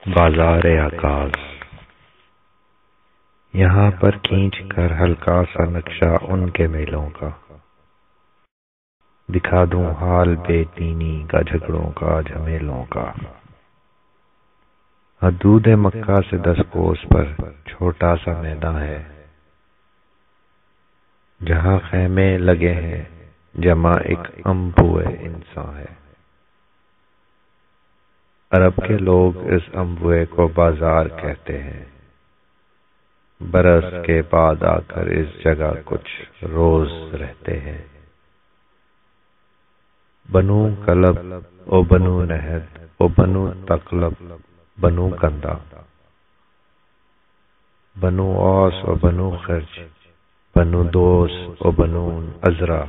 بازار عکاس، یہاں پر کھینچ کر ہلکا سا نقشہ ان کے میلوں کا، دکھا دوں حال بے دینی کا، جھگڑوں کا، جھمیلوں کا۔ حدود مکہ سے 10 کوس پر چھوٹا سا میدان ہے، جہاں خیمے لگے ہیں، جمع ایک انبوئے انسان ہے۔ عرب کے لوگ اس انبوئے کو بازار کہتے ہیں۔ برس کے بعد آ کر اس جگہ کچھ روز رہتے ہیں۔ بنو کلب و بنو نہد و بنو تقلب بنو کندا، بنو اوس و بنو خرج بنو دوس و بنو عزرا،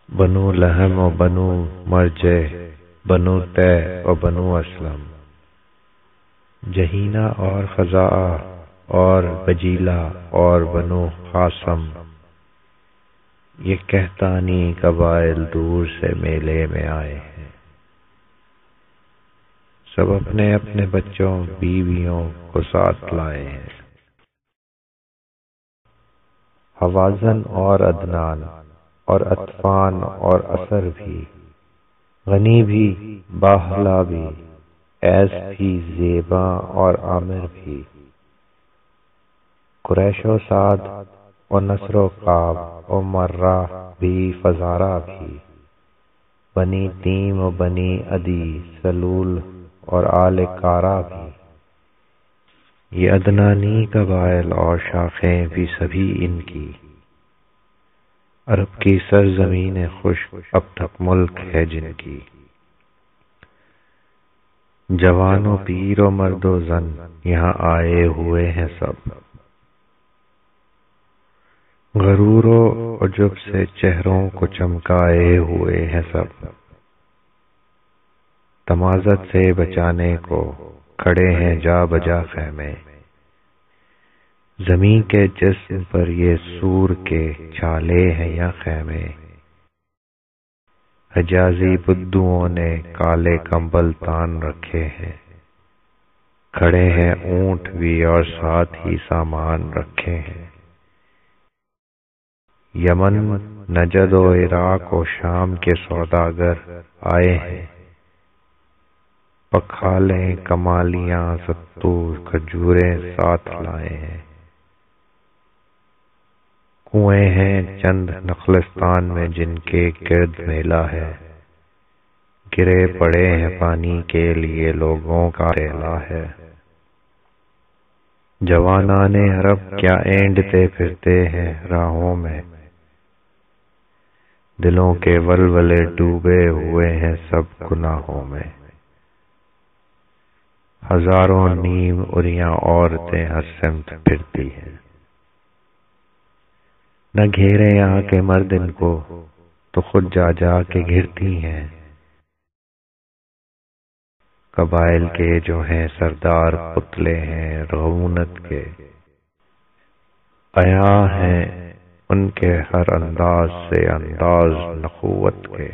بنو لہم و بنو مرجع بنو تے و بنو اسلم، جہینہ اور خزاعہ اور بجیلہ اور بنو قاسم، یہ کہتانی قبائل دور سے میلے میں آئے ہیں۔ سب اپنے اپنے بچوں بیویوں کو ساتھ لائے ہیں۔ حوازن اور عدنان اور اطفان اور اثر بھی، غنی بھی، باہلا بھی، ایس بھی، زیباں اور عامر بھی، قریش و سعد و نصر و قاب و مرہ بھی، فزارہ بھی، بنی تیم و بنی عدی، سلول اور آل کارا بھی، یہ عدنانی قبائل اور شاخیں بھی سبھی ان کی۔ عرب کی سرزمین خشک اب تک ملک ہے جن کی، جوان و پیر و مرد و زن یہاں آئے ہوئے ہیں سب، غرور و عجب سے چہروں کو چمکائے ہوئے ہیں سب، تمازت سے بچانے کو کھڑے ہیں جا بجا خیمے، زمین کے جسم پر یہ سور کے چھالے ہیں یا خیمے، حجازی بدوؤں نے کالے کمبل تان رکھے ہیں، کھڑے ہیں اونٹ بھی اور ساتھ ہی سامان رکھے ہیں، یمن، نجد و عراق و شام کے سوداگر آئے ہیں، پکھالیں، کمالیاں، ستور، کھجوریں ساتھ لائے ہیں، کنویں ہیں چند نخلستان میں جن کے گرد میلہ ہے، گرے پڑے ہیں پانی کے لیے لوگوں کا ریلا ہے، جوانان عرب کیا اینڈتے پھرتے ہیں راہوں میں، دلوں کے ولولے ڈوبے ہوئے ہیں سب گناہوں میں، ہزاروں نیم اریاں عورتیں ہر سمت پھرتی ہیں، نہ گھیرے یہاں کے مرد ان کو تو خود جا جا کے گھرتی ہیں، قبائل کے جو ہیں سردار پتلے ہیں رعونت کے، عیاں ہیں ان کے ہر انداز سے انداز نخوت کے،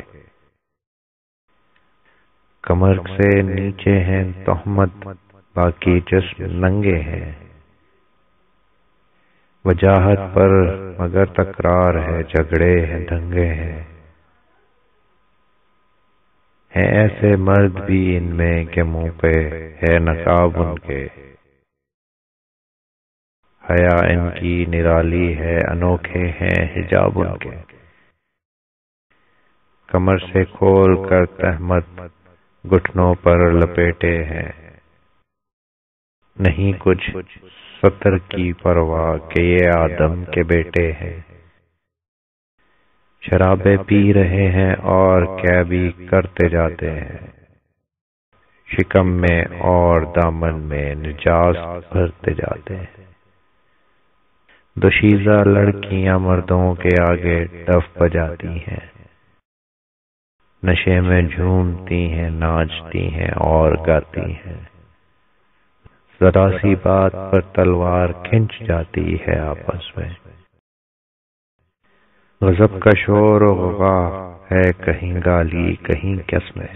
کمر سے نیچے ہیں تہمت باقی جسم ننگے ہیں، وجاہت پر مگر تکرار ہے جھگڑے ہیں دنگے ہیں ایسے مرد بھی ان میں کہ منہ پہ ہے نقاب ان کے، حیا ان کی نرالی ہے انوکھے ہیں حجاب ان کے، کمر سے کھول کر تہمت گھٹنوں پر لپیٹے ہیں، نہیں کچھ ستر کی پرواہ کہ یہ آدم کے بیٹے ہیں، شرابیں پی رہے ہیں اور کیا بھی کرتے جاتے ہیں، شکم میں اور دامن میں نجاس بھرتے جاتے ہیں، دوشیزہ لڑکیاں مردوں کے آگے ڈف بجاتی ہیں، نشے میں جھومتی ہیں ناچتی ہیں اور گاتی ہیں، ذرا سی بات پر تلوار کھنچ جاتی ہے آپس میں، غضب کا شور و غوغا ہے کہیں گالی کہیں کس میں،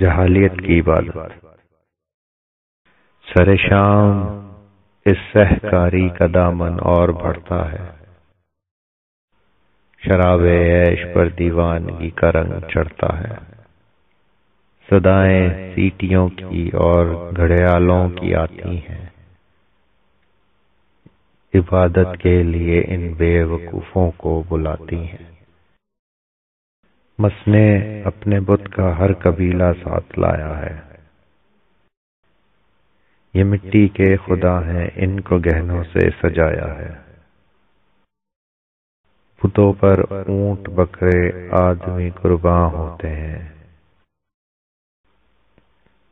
جہالیت کی عبادت۔ سر شام اس سہکاری کا دامن اور بڑھتا ہے، شراب عیش پر دیوانگی کا رنگ چڑھتا ہے، صدائیں سیٹیوں کی اور گھڑیالوں کی آتی ہیں، عبادت کے لیے ان بے وقوفوں کو بلاتی ہیں۔ مس نے اپنے بت کا ہر قبیلہ ساتھ لایا ہے، یہ مٹی کے خدا ہیں، ان کو گہنوں سے سجایا ہے۔ بتوں پر اونٹ بکرے آدمی قرباں ہوتے ہیں،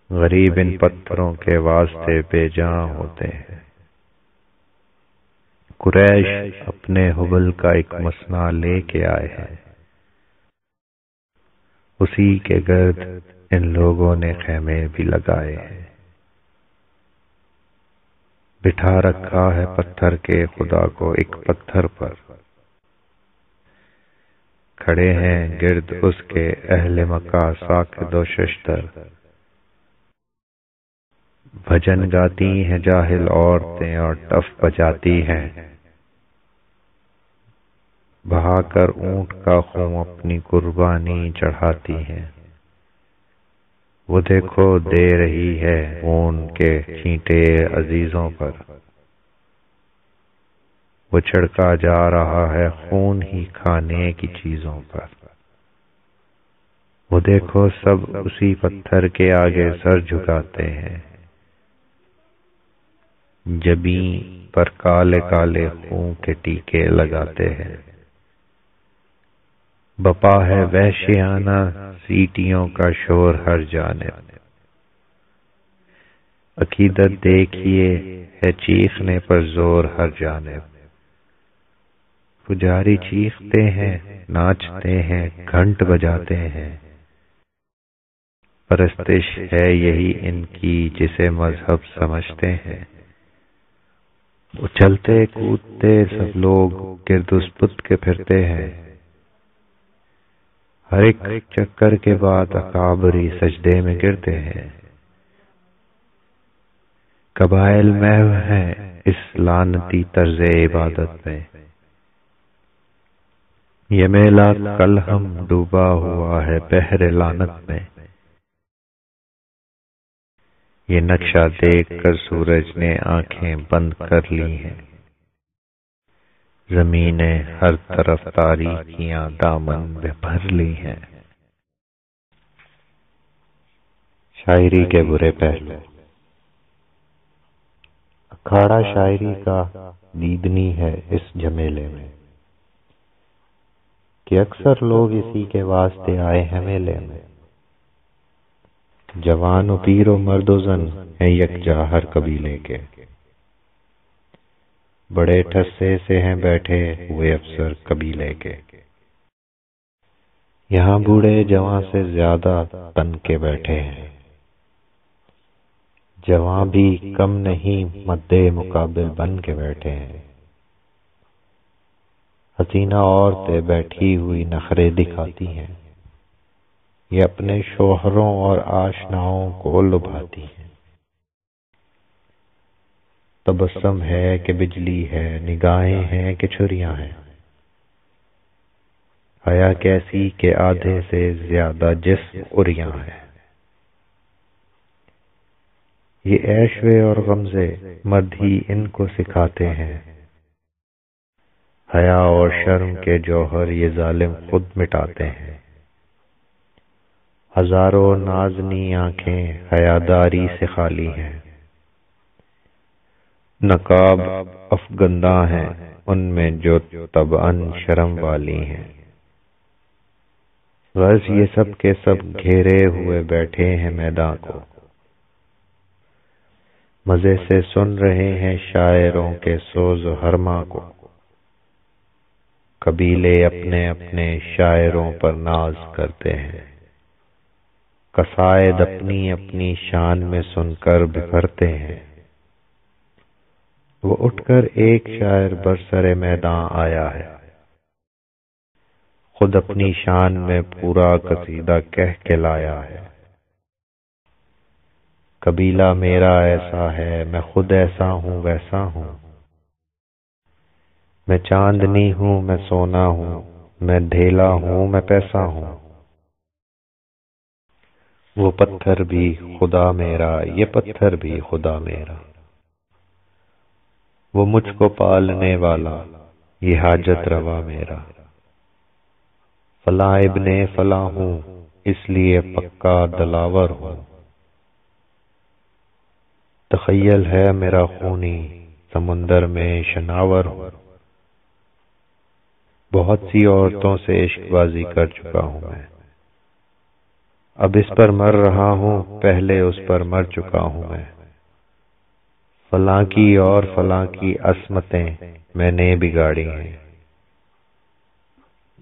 غریب ان پتھروں کے واسطے بے جاں ہوتے ہیں۔ قریش اپنے حبل کا ایک مسنا لے کے آئے ہیں، اسی کے گرد ان لوگوں نے خیمے بھی لگائے ہیں۔ بٹھا رکھا ہے پتھر کے خدا کو ایک پتھر پر، کھڑے ہیں گرد اس کے اہل مکہ ساکت و ششتر، بھجن گاتی ہیں جاہل عورتیں اور ٹف بجاتی ہیں، بہا کر اونٹ کا خون اپنی قربانی چڑھاتی ہیں۔ وہ دیکھو دے رہی ہے خون کے چھینٹے عزیزوں پر، وہ چھڑکا جا رہا ہے خون ہی کھانے کی چیزوں پر۔ وہ دیکھو سب اسی پتھر کے آگے سر جھکاتے ہیں، جبیں پر کالے کالے خون کے ٹیکے لگاتے ہیں۔ بپا ہے وحشیانہ سیٹیوں کا شور ہر جانب، عقیدت دیکھیے ہے چیخنے پر زور ہر جانب۔ پجاری چیختے ہیں ناچتے ہیں گھنٹ بجاتے ہیں، پرستش ہے یہی ان کی جسے مذہب سمجھتے ہیں۔ اچھلتے کودتے سب لوگ گرد اس بت کے پھرتے ہیں، ہر ایک چکر کے بعد اکابری سجدے میں گرتے ہیں۔ قبائل محو ہیں اس لعنتی طرز عبادت میں، یہ میلہ کل ہم ڈوبا ہوا ہے بحر لعنت میں۔ یہ نقشہ دیکھ کر سورج نے آنکھیں بند کر لی ہیں، زمینیں ہر طرف تاریکیاں دامن میں بھر لی ہیں۔ شاعری کے برے پہلو۔ اکھاڑا شاعری کا دیدنی ہے اس جھمیلے میں، کہ اکثر لوگ اسی کے واسطے آئے ہیں میلے میں۔ جوان و پیر و مرد و زن ہیں یکجا ہر قبیلے کے، بڑے ٹھسے سے ہیں بیٹھے ہوئے افسر قبیلے کے۔ یہاں بوڑھے جوان سے زیادہ تن کے بیٹھے ہیں، جوان بھی کم نہیں مدِ مقابل بن کے بیٹھے ہیں۔ حسینہ عورتیں بیٹھی ہوئی نخرے دکھاتی ہیں، یہ اپنے شوہروں اور آشناؤں کو لبھاتی ہیں۔ تبسم ہے کہ بجلی ہے، نگاہیں ہیں کہ چھریاں ہیں، حیا کیسی کہ آدھے سے زیادہ جسم عریاں ہے۔ یہ عیشوے اور غمزے مرد ہی ان کو سکھاتے ہیں، حیا اور شرم کے جوہر یہ ظالم خود مٹاتے ہیں۔ ہزاروں نازنی آنکھیں حیاداری سے خالی ہیں، نقاب افگندہ ہیں ان میں جو طبعاً شرم والی ہیں۔ غرض یہ سب کے سب گھیرے ہوئے بیٹھے ہیں میداں کو، مزے سے سن رہے ہیں شاعروں کے سوز و ہرما کو۔ قبیلے اپنے اپنے شاعروں پر ناز کرتے ہیں، قصائد اپنی اپنی شان میں سن کر بکھرتے ہیں۔ وہ اٹھ کر ایک شاعر برسر میداں آیا ہے، خود اپنی شان میں پورا قصیدہ کہہ کے لایا ہے۔ قبیلہ میرا ایسا ہے، میں خود ایسا ہوں ویسا ہوں۔ میں چاندنی ہوں، میں سونا ہوں، میں ڈھیلا ہوں، میں پیسہ ہوں۔ وہ پتھر بھی خدا میرا، یہ پتھر بھی خدا میرا۔ وہ مجھ کو پالنے والا، یہ حاجت روا میرا۔ فلاں ابن فلاں ہوں، اس لیے پکا دلاور ہوں۔ تخیل ہے میرا خونی، سمندر میں شناور ہوں۔ بہت سی عورتوں سے عشق بازی کر چکا ہوں میں، اب اس پر مر رہا ہوں، پہلے اس پر مر چکا ہوں میں۔ فلاں کی اور فلاں کی عصمتیں میں نے بگاڑی ہیں،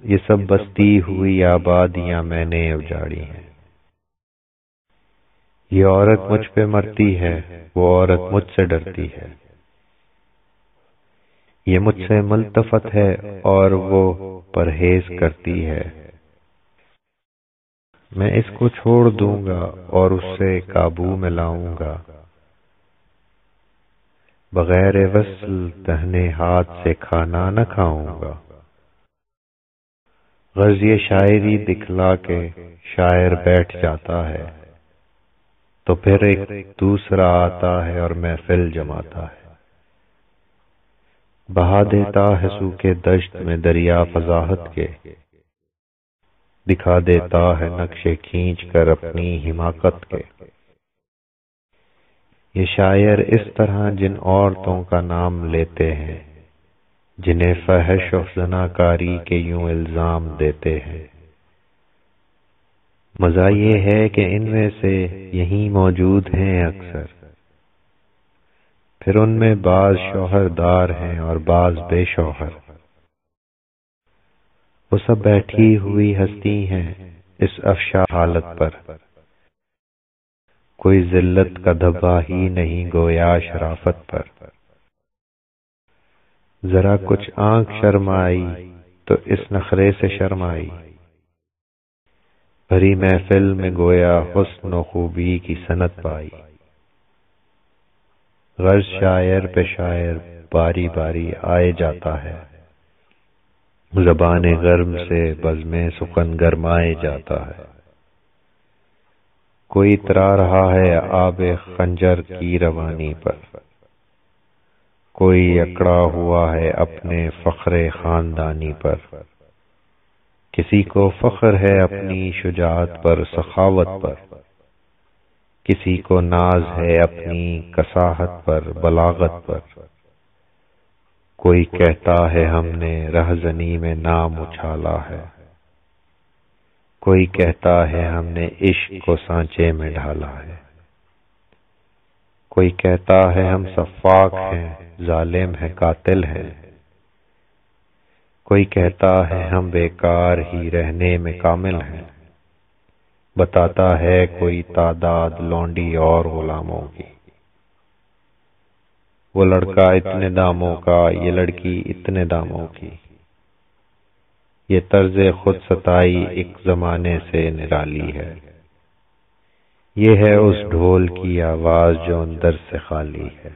یہ سب بستی ہوئی آبادیاں میں نے اجاڑی ہیں۔ یہ عورت مجھ پہ مرتی ہے، وہ عورت مجھ سے ڈرتی ہے۔ یہ مجھ سے ملتفت ہے اور وہ پرہیز کرتی ہے۔ میں اس کو چھوڑ دوں گا اور اس سے قابو میں لاؤں گا، بغیر وصل دہنے ہاتھ سے کھانا نہ کھاؤں گا۔ غرض یہ شاعری دکھلا کے شاعر بیٹھ جاتا ہے، تو پھر ایک دوسرا آتا ہے اور محفل جماتا ہے، بہا دیتا ہے سوکھے دشت میں دریا فضاحت کے، دکھا دیتا ہے نقشے کھینچ کر اپنی حماقت کے۔ یہ شاعر اس طرح جن عورتوں کا نام لیتے ہیں، جنہیں فحش و زناکاری کے یوں الزام دیتے ہیں، مزہ یہ ہے کہ ان میں سے یہی موجود ہیں اکثر، پھر ان میں بعض شوہردار ہیں اور بعض بے شوہر۔ وہ سب بیٹھی ہوئی ہستی ہیں اس افشا حالت پر، کوئی ذلت کا دھبا ہی نہیں گویا شرافت پر۔ ذرا کچھ آنکھ شرمائی تو اس نخرے سے شرمائی، بھری محفل میں گویا حسن و خوبی کی سنت پائی۔ غرض شاعر پہ شاعر باری باری آئے جاتا ہے، زبان گرم سے بزم سخن گرمائے جاتا ہے۔ کوئی اترا رہا ہے آب خنجر کی روانی پر، کوئی اکڑا ہوا ہے اپنے فخر خاندانی پر، کسی کو فخر ہے اپنی شجاعت پر سخاوت پر، کسی کو ناز ہے اپنی کساحت پر بلاغت پر۔ کوئی کہتا ہے ہم نے رہزنی میں نام اچھالا ہے، کوئی کہتا ہے ہم نے عشق کو سانچے میں ڈھالا ہے، کوئی کہتا ہے ہم سفاک ہیں ظالم ہے قاتل ہے، کوئی کہتا ہے ہم بیکار ہی رہنے میں کامل ہیں، بتاتا ہے کوئی تعداد لونڈی اور غلاموں کی۔ وہ لڑکا اتنے داموں کا، یہ لڑکی اتنے داموں کی، یہ طرز خود ستائی ایک زمانے سے نرالی ہے، یہ ہے اس ڈھول کی آواز جو اندر سے خالی ہے۔